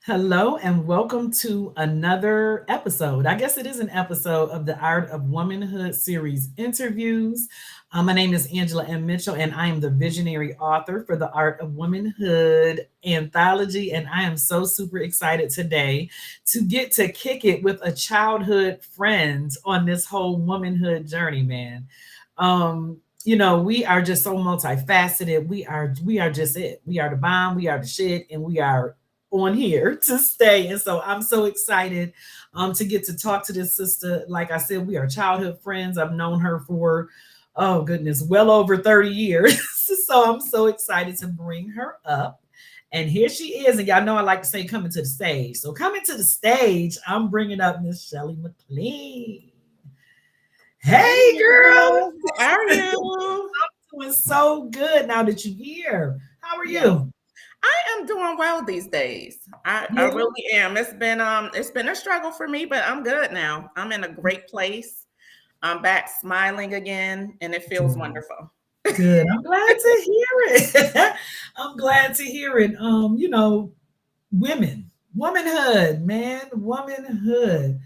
Hello and welcome to another episode. I guess it is an episode of the Art of Womanhood series interviews. My name is Angela M. Mitchell, and I am the visionary author for the Art of Womanhood anthology. And I am so super excited today to get to kick it with a childhood friend on this whole womanhood journey, man. We are just so multifaceted. We are just it. We are the bomb, we are the shit, and we are on here to stay. And so I'm so excited to get to talk to this sister. Like I said, we are childhood friends. I've known her for, oh goodness, well over 30 years. So I'm so excited to bring her up. And here she is. And y'all know I like to say coming to the stage. So coming to the stage, I'm bringing up Miss Shelly Mclean. Hey, Hey, girl. Angela. How are you? I'm doing so good now that you're here. How are Yes, you? I am doing well these days. I Yeah. really am. It's been a struggle for me, but I'm good now. I'm in a great place. I'm back smiling again, and it feels Good. wonderful. Good. I'm glad to hear it. I'm glad to hear it. Womanhood, man, womanhood.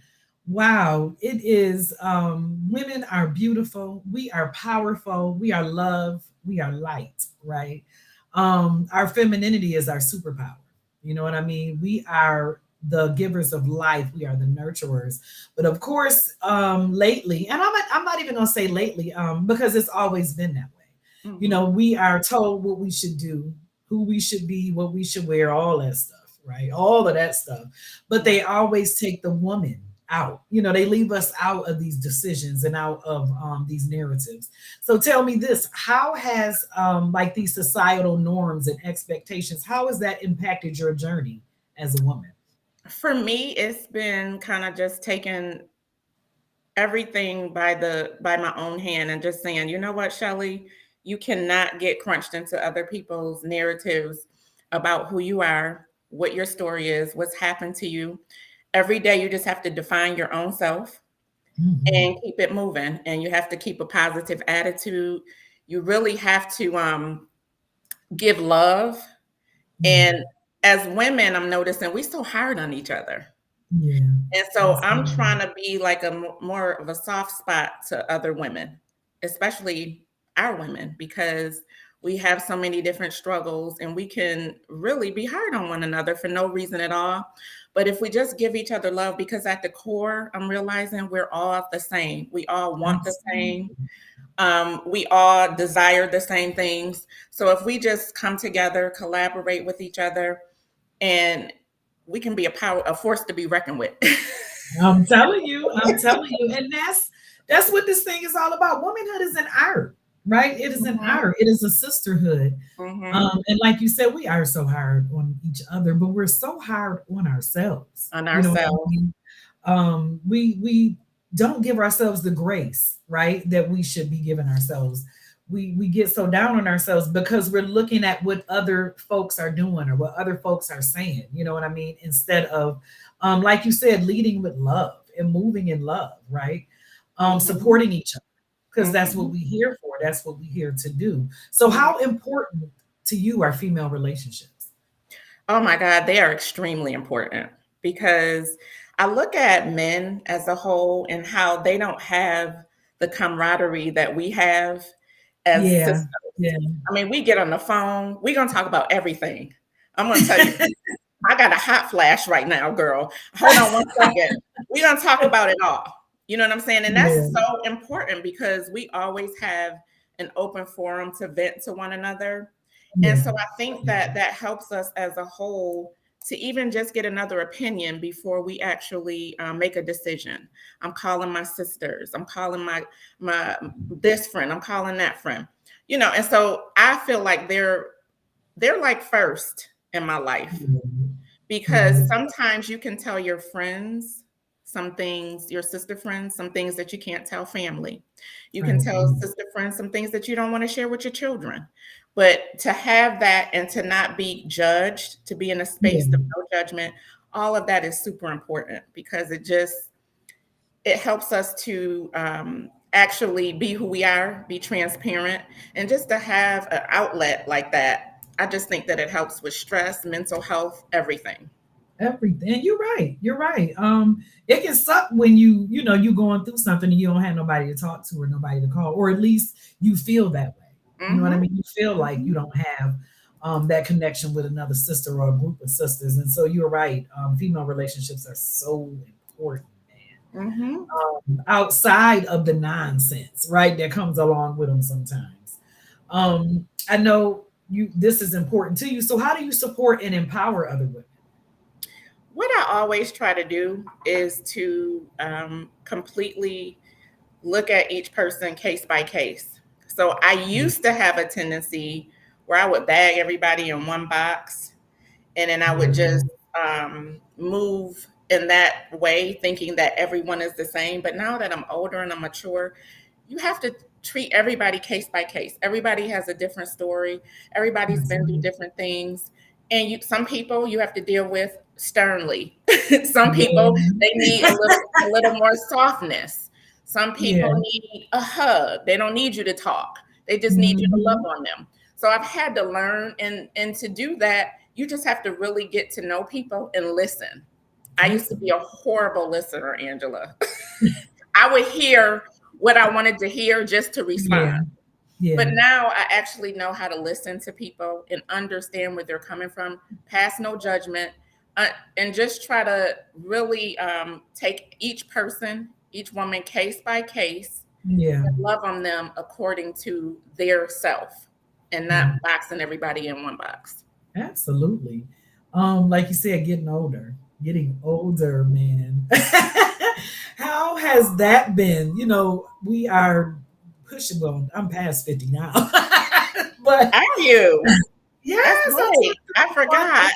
Wow, it is. Women are beautiful. We are powerful. We are love. We are light, right? Our femininity is our superpower. You know what I mean? We are the givers of life. We are the nurturers. But of course, lately, and I'm not even gonna say lately, because it's always been that way. Hmm. We are told what we should do, who we should be, what we should wear, all that stuff, right? All of that stuff. But they Right. always take the woman out. They leave us out of these decisions and out of these narratives. So tell me this: how has like these societal norms and expectations? How has that impacted your journey as a woman? For me, it's been kind of just taking everything by my own hand and just saying, you know what, Shelly, you cannot get crunched into other people's narratives about who you are, what your story is, what's happened to you. Every day you just have to define your own self and Mhm. keep it moving. And you have to keep a positive attitude. You really have to give love. Yeah, And as women, I'm noticing we so hard on each other. yeah, And so I'm absolutely. trying to be like more of a soft spot to other women, especially our women, because we have so many different struggles and we can really be hard on one another for no reason at all. But if we just give each other love, because at the core, I'm realizing we're all the same. We all want the same. Absolutely. We all desire the same things. So if we just come together, collaborate with each other, and we can be a force to be reckoned with. I'm telling you, and that's what this thing is all about. Womanhood is an art, right? It is an Mhm, art. It is a sisterhood. mhm. And like you said, we are so hard on each other, but we're so hard on ourselves. On You know what I ourselves. mean? We don't give ourselves the grace, right, that we should be giving ourselves. We get so down on ourselves because we're looking at what other folks are doing or what other folks are saying. You know what I mean? Instead of, like you said, leading with love and moving in love, right? Mhm, Supporting each other because that's what mhm. we're here for. That's what we're here to do. So, Mhm. how important to you are female relationships? Oh my God, they are extremely important because I look at men as a whole and how they don't have the camaraderie that we have as Yeah, sisters. yeah. I mean, we get on the phone, we're gonna talk about everything. I'm gonna tell you, I got a hot flash right now, girl. Hold on one second. We're gonna talk about it all. You know what I'm saying? And that's Yeah, so important because we always have an open forum to vent to one another. And yeah, so I think yeah, that that helps us as a whole to even just get another opinion before we actually make a decision. I'm calling my sisters. I'm calling my this friend. I'm calling that friend. You know, and so I feel like they're like first in my life yeah, because yeah, sometimes you can tell your friends some things, your sister friends, some things that you can't tell family. You can right, tell sister friends some things that you don't want to share with your children. But to have that and to not be judged, to be in a yeah, space of no judgment, all of that is super important because it helps us to actually be who we are, be transparent, and just to have an outlet like that. I just think that it helps with stress, mental health, everything. Everything. And you're right. You're right. It can suck when you going through something and you don't have nobody to talk to or nobody to call, or at least you feel that way. You know what I Mm-hmm. mean? You feel like you Mm-hmm. don't have that connection with another sister or a group of sisters. And so you're right. Female relationships are so important, man. Mm-hmm. Outside of the nonsense, right? That comes along with them sometimes. I know you. This is important to you. So how do you support and empower other women? What I always try to do is to completely look at each person case by case. So I used to have a tendency where I would bag everybody in one box, and then I would Yeah. just move in that way, thinking that everyone is the same. But now that I'm older and I'm mature, you have to treat everybody case by case. Everybody has a different story. Everybody's That's been through right. different things. And some people you have to deal with sternly. Some people Yeah. they need a little more softness. Some people Yeah. need a hug. They don't need you to talk. They just need you to love Mhm. on them. So I've had to learn, and to do that, you just have to really get to know people and listen. I used to be a Absolutely. horrible listener, Angela. I would hear what I wanted to hear just to respond. Yeah. Yeah. But now I actually know how to listen to people and understand where they're coming from, pass no judgment, and just try to really take each person, each woman case by case, Yeah. and love on them according to their self and Yeah. not boxing everybody in one box. Absolutely. Like you said, getting older, man. How has that been? We are pushing, well, I'm past 50 now. But Are you? That's yes, I'm right. I forgot.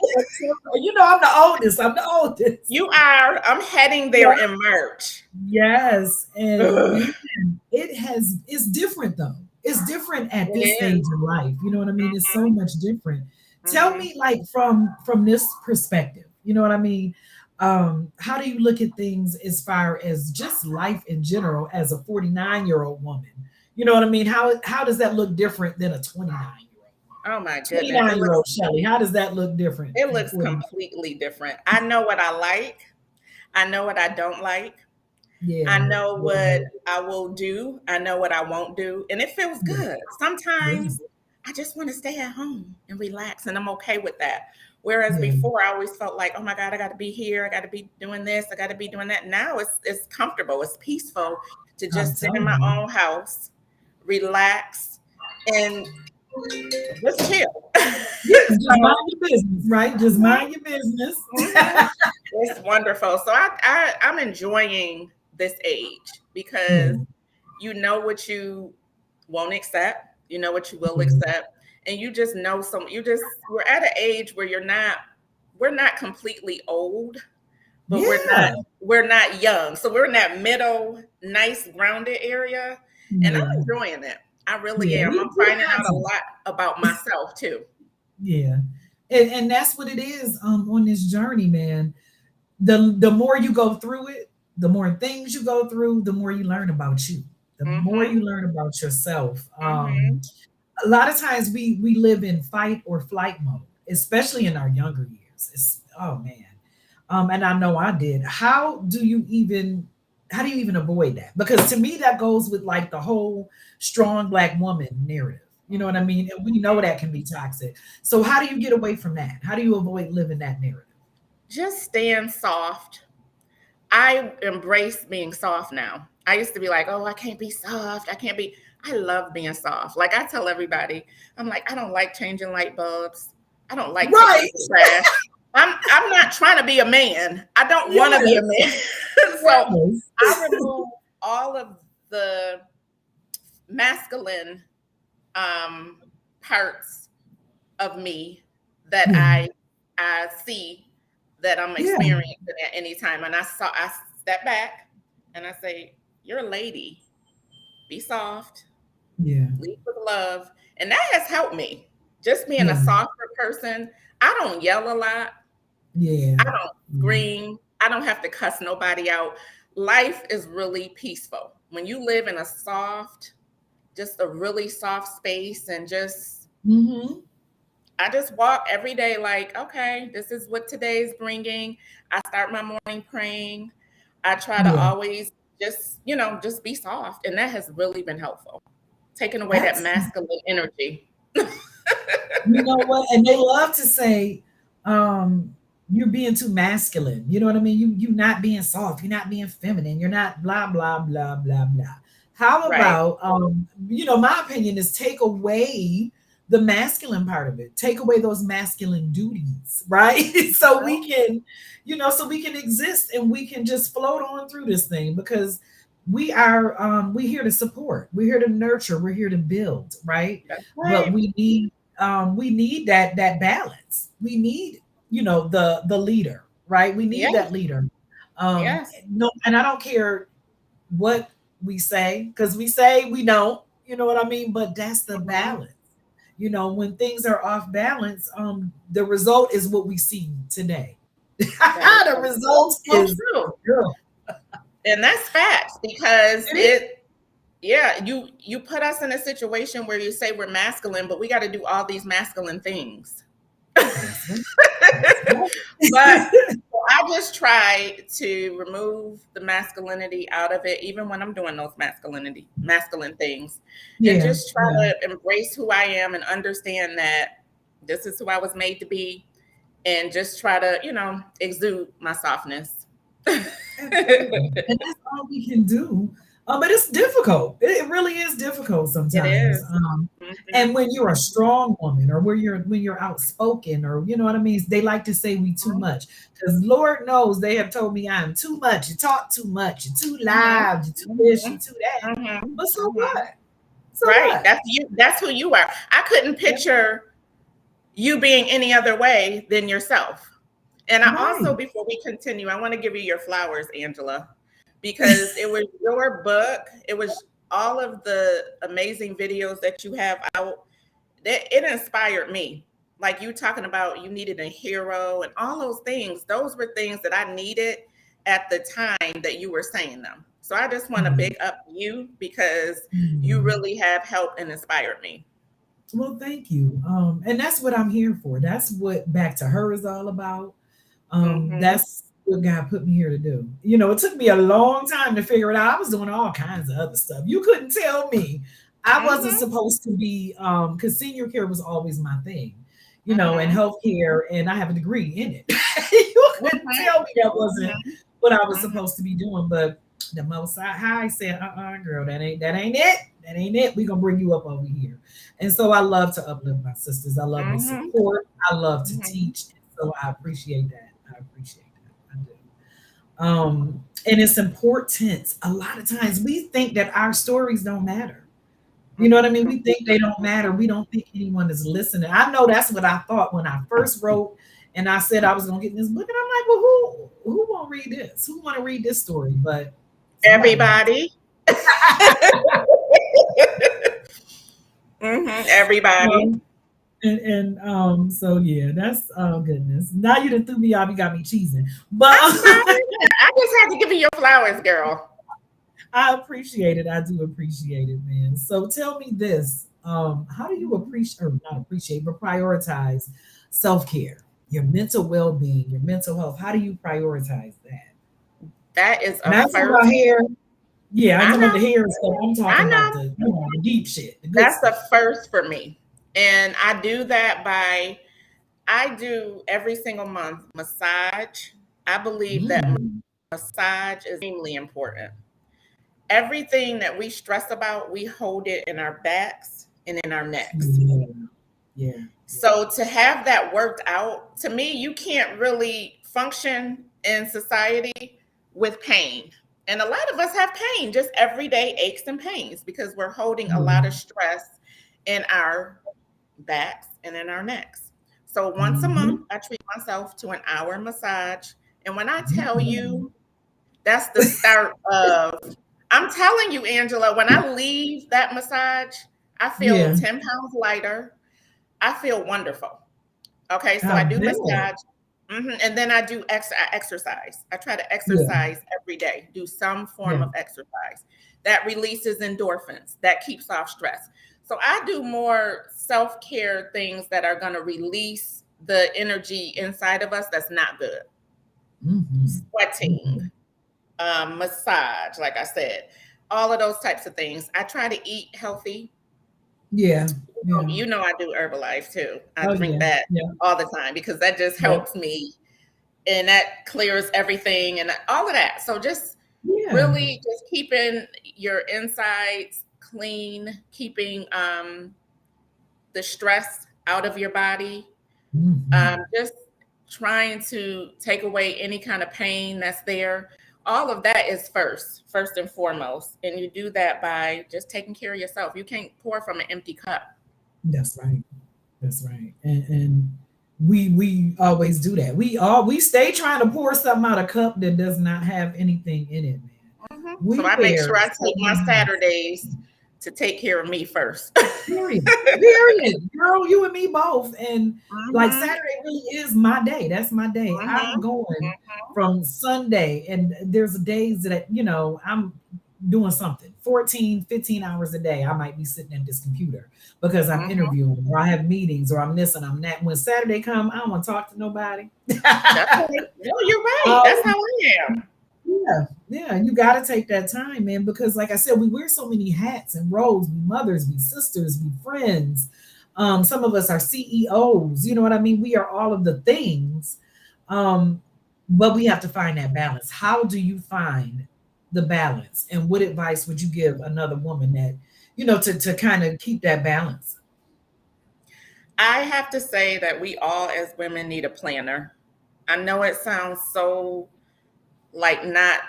I'm the oldest. I'm the oldest. You are. I'm heading there Yeah. in March. Yes. And Ugh, man, it's different though. It's different at it this stage is. in life. You know what I mean? It's so Mhm, much different. Tell mhm. me, like, from this perspective, you know what I mean? How do you look at things as far as just life in general as a 49-year-old woman? You know what I mean? How does that look different than a 29-year-old woman? Oh my goodness. 29-year-old Shelly, how does that look different It from looks 49? completely different. I know what I like. I know what I don't like. I Yeah. know Yeah. what I will do. I know what I won't do. And it feels Yeah. good. Yeah. Sometimes I just want to stay at home and relax, and I'm okay with that. Whereas Yeah. before I always felt like, oh my God, I got to be here. I got to be doing this. I got to be doing that. Now it's comfortable. It's peaceful to I'm just sit in telling my you. own house, relax, and just chill. Yeah, just mind So, your business, right? Just mhm, mind your business. mhm. It's wonderful. So I'm enjoying this age because Yeah, you know what you won't accept, you know what you will yeah, accept, and you just know some. We're at an age where we're not completely old, but yeah, we're not young. So we're in that middle, nice, grounded area, and I'm yeah, enjoying it. I really yeah. am. We I'm we finding got out a to. lot about myself too. Yeah, and that's what it is. On this journey, man. The more you go through it, the more things you go through, the more you learn about you. The more Mhm. you learn about yourself. Mhm. A lot of times we live in fight or flight mode, especially in our younger years. Oh man. And I know I did. How do you even avoid that? Because to me that goes with like the whole strong black woman narrative. You know what I mean? And we know that can be toxic. So how do you get away from that? How do you avoid living that narrative? Just staying soft. I embrace being soft now. I used to be like, oh, I can't be soft. I can't be. I love being soft. Like I tell everybody, I'm like, I don't like changing light bulbs. I don't like taking Right. out the trash. I'm not trying to be a man. I don't want to be a Yes. man. So Yes. I remove all of the masculine um, parts of me that Yeah. I see that I'm Yeah. experiencing at any time. And I step back and I say, you're a lady. Be soft, Yeah. lead with love. And that has helped me. Just being a Yeah. softer person. I don't yell a lot. Yeah. I don't Yeah. scream. I don't have to cuss nobody out. Life is really peaceful. When you live in a soft, just a really soft space and just Mm-hmm. I just walk every day like, okay, this is what today's bringing. I start my morning praying. I try to Yeah. always just, just be soft. And that has really been helpful, taking away that That's, masculine energy. you know what? And they love to say, um, you're being too masculine. You know what I mean? You not being soft, you're not being feminine, you're not blah, blah, blah, blah, blah. How Right. about my opinion is take away the masculine part of it. Take away those masculine duties, right? So we can, so we can exist and we can just float on through this thing because we're here to support, we're here to nurture, we're here to build, right? That's But right. we need that balance. We need, the leader, right? We need Yes. that leader. Yes. No, and I don't care what we say, because we say we don't, you know what I mean? But that's the Mhm. balance. When things are off balance, the result is what we see today. That is The so, result so is true. girl. And that's facts because It is. yeah, you put us in a situation where you say we're masculine, but we got to do all these masculine things. That's right. That's But right. I just try to remove the masculinity out of it, even when I'm doing those masculine things, and Yeah, just try yeah. to embrace who I am and understand that this is who I was made to be, and just try to, exude my softness. Absolutely. And that's all we can do. But it's difficult. It really is difficult It sometimes. is. And Mhm. when you're a strong woman or when you're outspoken or you know what I mean, they like to say we too much. Because Lord knows they have told me I'm too much, you talk too much, you're too Mhm. loud, you're too this, you're Mhm. too that. Mhm. But so Mhm. what? So Right. what? That's you. That's who you are. I couldn't That's picture you being any other way than yourself. And I also, right. before we continue, I want to give you your flowers, Angela, because it was your book. It was all of the amazing videos that you have out. It inspired me. Like you talking about you needed a hero and all those things. Those were things that I needed at the time that you were saying them. So I just want to Yeah. big up you because you Mm. really have helped and inspired me. Well, thank you. And that's what I'm here for. That's what Back to Her is all about. Hmm. That's what God put me here to do. It took me a long time to figure it out. I was doing all kinds of other stuff. You couldn't tell me I wasn't Hmm. supposed to be because senior care was always my thing, and Hmm. healthcare, and I have a degree in it. You couldn't Hmm. tell me that wasn't what I was Hmm. supposed to be doing, but the most high said, girl, that ain't it. That ain't it. We're gonna bring you up over here. And so I love to uplift my sisters. I love to Hmm. support. I love to Hmm. teach. So I appreciate that. I appreciate that. I do. And it's important. A lot of times we think that our stories don't matter. You know what I mean? We think they don't matter. We don't think anyone is listening. I know that's what I thought when I first wrote and I said I was gonna get in this book. And I'm like, well, who won't read this? Who want to read this story? But somebody has. Everybody. Everybody. Um, and so yeah, that's oh goodness. Now you done threw me off, you got me cheesing. But I'm sorry. I just had to give you your flowers, girl. I appreciate it. I do appreciate it, man. So tell me this. How do you appreciate or not appreciate, but prioritize self-care, your mental well-being, your mental health? How do you prioritize that? That is a And I'm talking about first. hair. Yeah, I'm I talking about the know. hair and stuff. I'm I talking about know. the deep shit, the good That's the stuff. first for me. And I do that by, I do every single month massage. I believe that Mm. massage is extremely important. Everything that we stress about, we hold it in our backs and in our necks. Yeah, yeah, yeah. So to have that worked out, to me, you can't really function in society with pain. And a lot of us have pain, just everyday aches and pains, because we're holding a lot of Mm. stress in our backs and in our necks. So once a Mhm. month, I treat myself to an hour massage. And when I tell Mm. you, that's the start of, I'm telling you, Angela, when I leave that massage, I feel Yeah, 10 pounds lighter. I feel wonderful. Okay, so I I do bet. massage, and then I do exercise. I try to Yeah, exercise every day, do some form yeah. of exercise that releases endorphins, that keeps off stress. So I do more self-care things that are going to release the energy inside of us that's not good. Mm-hmm. Sweating, Mm-hmm. massage, like I said, all of those types of things. I try to eat healthy. Yeah. Yeah. You know I do Herbalife too. I Oh drink yeah. that Yeah. all the time because that just Yep. helps me and that clears everything and all of that. So just Yeah. really just keeping your insides clean, keeping the stress out of your body, Mm-hmm. just trying to take away any kind of pain that's there. All of that is first and foremost. And you do that by just taking care of yourself. You can't pour from an empty cup. That's right. That's right. And we always do that. We stay trying to pour something out a cup that does not have anything in it, man. So We I make sure wear I so take my many hats. Saturdays to take care of me first. Period. Period. Girl, you and me both. And like Mhm, Saturday really is my day. That's my day. I'm mhm, going mhm, from Sunday, and there's days that, I'm doing something 14, 15 hours a day. I might be sitting at this computer because I'm mhm. interviewing or I have meetings or I'm this and I'm that. When Saturday come, I don't want to talk to nobody. That's right. No, you're right. um, That's how I am. yeah, yeah, you got to take that time, man, because like I said, we wear so many hats and roles. We mothers, we sisters, we friends. Some of us are CEOs. You know what I mean? We are all of the things, um, but we have to find that balance. How do you find the balance, and what advice would you give another woman that, to kind of keep that balance? I have to say that we all as women need a planner. I know it sounds so like not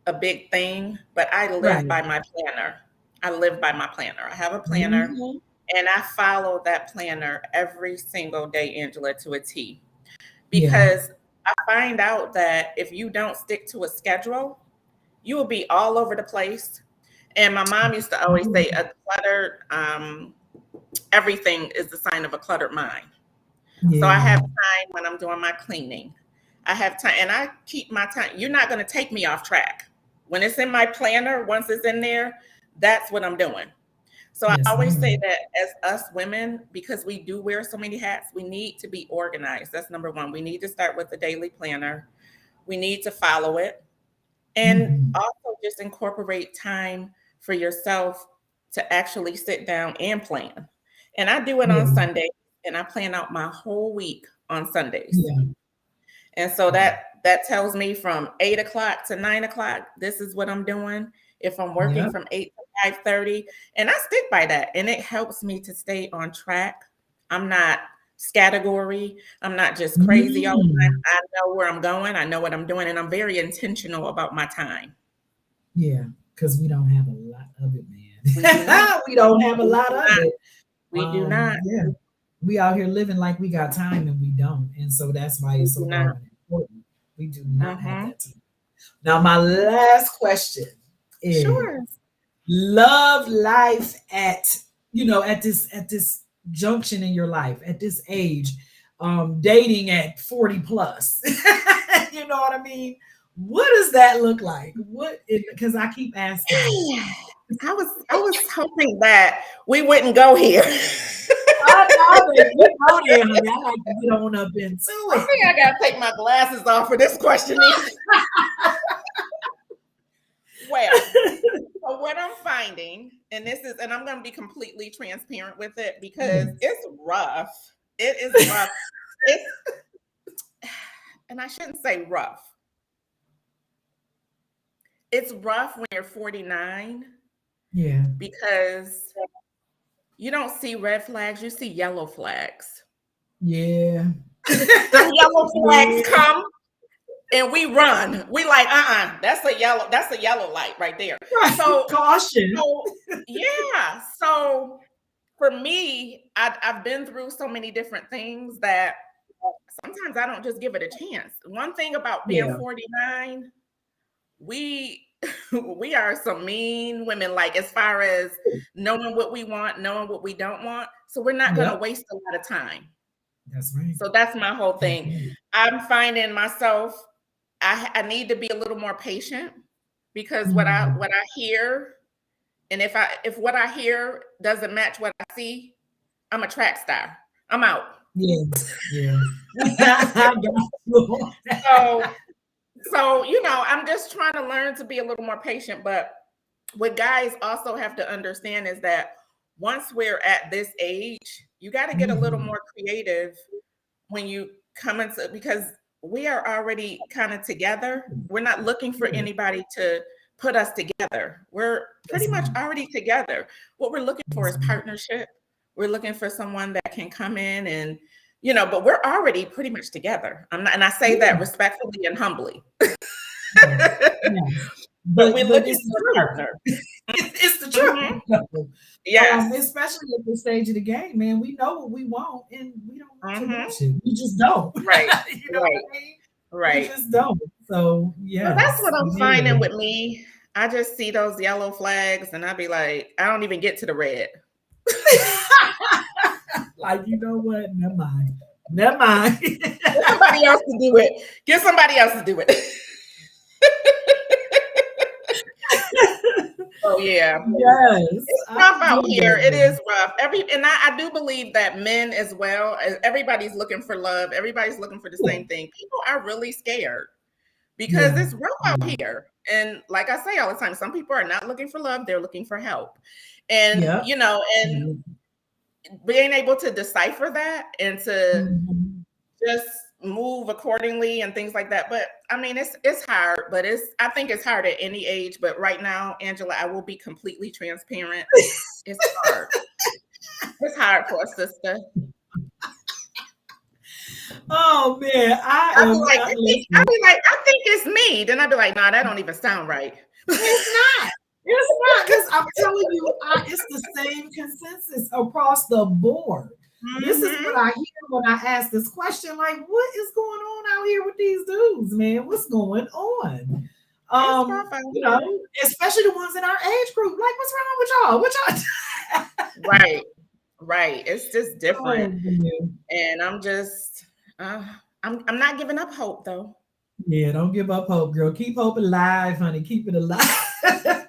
a big thing, but I live Right. by my planner. I live by my planner. I have a planner Hmm. and I follow that planner every single day, Angela, to a T. Yeah. Because I find out that if you don't stick to a schedule, you will be all over the place. And my mom used to always say, a cluttered, everything is the sign of a cluttered mind. So I have Yeah. time when I'm doing my cleaning. I have time and I keep my time. You're not going to take me off track. When it's in my planner, once it's in there, that's what I'm doing. So I Yes, always say ma'am. that as us women, because we do wear so many hats, we need to be organized. That's number one. We need to start with the daily planner. We need to follow it and Hmm. also just incorporate time for yourself to actually sit down and plan. And I do it on Yeah. Sunday and I plan out my whole week on Sundays. Yeah. And so Yeah. that tells me from 8 o'clock to 9 o'clock, this is what I'm doing. If I'm working Yep. from 8 to 5:30, and I stick by that, and it helps me to stay on track. I'm not scattergory. I'm not just crazy all the time. Mm. I know where I'm going. I know what I'm doing, and I'm very intentional about my time. Yeah, because we don't have a lot of it, We do not. man. We don't have a We lot do of not. it. We do not. Yeah, we out here living like we got time and we don't, and so that's why We it's so do not. doggone important. We do not have Mm-hmm. that time. Now, my last question is Sure. love life at at this junction in your life at this age, dating at 40 plus. You know what I mean? What does that look like? Because I keep asking this. I was hoping that we wouldn't go here. I know that you go there, honey. I like to get on up into I it. think I gotta take my glasses off for this questioning. Well, so what I'm finding, and I'm gonna be completely transparent with it because Yes. it's rough. It is rough. It's and I shouldn't say rough. It's rough when you're 49 Yeah. because you don't see red flags, you see yellow flags. Yeah. Them yellow flags Yeah. come and we run. We like, that's a yellow light right there. Right. So, Caution. so yeah. So for me, I've been through so many different things that sometimes I don't just give it a chance. One thing about being Yeah. 49, we we are some mean women, like as far as knowing what we want, knowing what we don't want. So we're not gonna Yep. waste a lot of time. That's right. So that's my whole That's thing. right. I'm finding myself, I need to be a little more patient because what I Mhm. what I hear And if what I hear doesn't match what I see, I'm a track star. I'm out. Yes, yeah. I got you on that. So so I'm just trying to learn to be a little more patient. But what guys also have to understand is that once we're at this age, you got to get a little Mhm. more creative when you come into, because we are already kind of together. We're not looking for Yeah, anybody to put us together. We're pretty that's much right. already together. What we're looking for That's is right. partnership. We're looking for someone that can come in and, but we're already pretty much together. I'm not, and I say that Yeah, respectfully and humbly. yeah, yes. But we're But looking it's the for a truth. partner. It's the Hmm. truth. though. Yes. Especially at this stage of the game, man, we know what we want and we don't want your Hmm. bullshit. We just don't. Right. You know what Right. I mean? We Right. just don't. So So that's yes. what I'm Yeah. finding with me. I just see those yellow flags and I be like, I don't even get to the red. Like, you know what? Never mind. Never mind. Get somebody else to do it. Get somebody else to do it. Oh yeah. Yes, It's I rough feel out here. that, It man. is rough. I do believe that men as well, everybody's looking for love. Everybody's looking for the Yeah, same thing. People are really scared because yeah, it's rough out yeah. here. And like I say all the time, some people are not looking for love, they're looking for help. And Yep. and Yep. being able to decipher that and to Mhm. just move accordingly and things like that. But I mean, it's hard, but I think it's hard at any age. But right now, Angela, I will be completely transparent. It's hard. It's hard for a sister. Oh man, I I'll be am. like, Listen, I think it's me. Then I'll be like, nah, that don't even sound right. it's not. It's not because I'm telling you, it's the same consensus across the board. This is what Hmm. I hear when I ask this question. Like, what is going on out here with these dudes, man? What's going on? It's rough out You know, here. especially the ones in our age group. Like, what's wrong with y'all? What y'all? Right, right. It's just different, Oh man. and uh, I'm not giving up hope though. Yeah, don't give up hope, girl. Keep hope alive, honey. Keep it alive.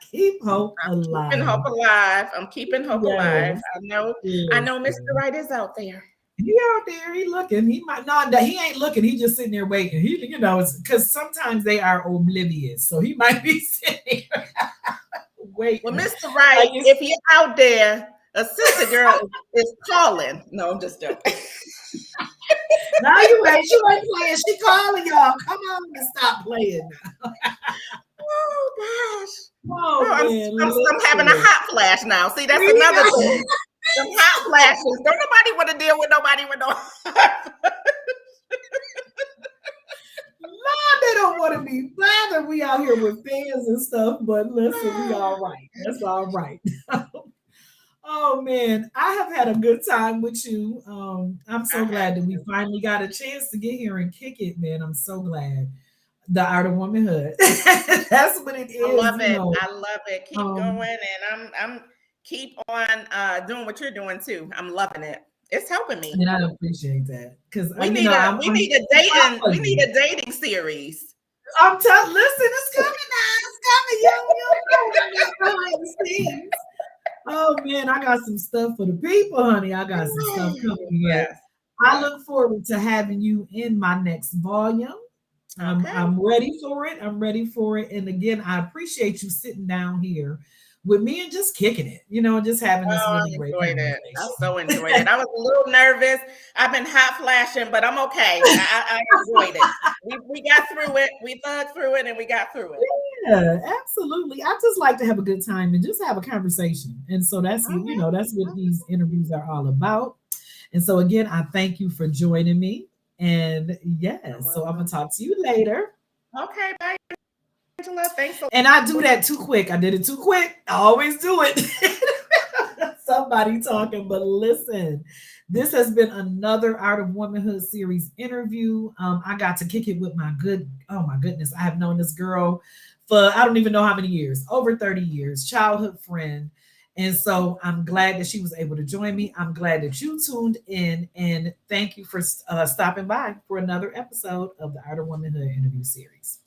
Keep hope I'm keeping hope alive. alive. I'm keeping hope alive. Yes. I know Mr. Listen. Right is out there. He out there, he looking. He might not, he ain't looking. He just sitting there waiting. It's because sometimes they are oblivious. So he might be sitting there Well, waiting. Mr. Right, Like it's if you're out there, a sister girl is calling. No, I'm just joking. now you ain't playing. She calling y'all. Come on and stop playing now. Oh gosh. Oh Oh, man, I'm having a listen. hot flash now. See, that's See, another now- thing. Some hot flashes. Don't nobody want to deal with nobody with no. Lord, they don't want to be bothered. We out here with fans and stuff, but listen, we all right. That's all right. Oh man, I have had a good time with you. I'm I so have glad that we to. finally got a chance to get here and kick it, man. I'm so glad. The art of womanhood. That's what it I is, love it. I love it. Keep Um, going, and I'm keep on doing what you're doing too. I'm loving it. It's helping me. and I appreciate that because We need a we I'm need a so proud dating we of need you. a dating series. I'm telling. Listen, it's coming now. It's coming. You know what I mean behind the scenes. Oh man, I got some stuff for the people, honey. I got some stuff coming, but Yes. I Yes. look forward to having you in my next volume. Okay. I'm ready for it. I'm ready for it. And again, I appreciate you sitting down here with me and just kicking it, just having this Oh, really I great enjoyed it. I so enjoyed conversation. it. I was a little nervous. I've been hot flashing, but I'm okay. I enjoyed it. We got through it. We thugged through it, and we got through it. Yeah, absolutely. I just like to have a good time and just have a conversation. And so Hmm. that's what these interviews are all about. And so again, I thank you for joining me. And You're yes, so I'm gonna welcome. talk to you later. Okay, bye, Angela. Thanks a And I do that too quick. I did it too quick. I always do it. Somebody talking, but listen, this has been another Art of Womanhood series interview. I got to kick it with oh my goodness, I have known this girl for I don't even know how many years, over 30 years, childhood friend. And so I'm glad that she was able to join me. I'm glad that you tuned in. And thank you for stopping by for another episode of the Art of Womanhood interview series.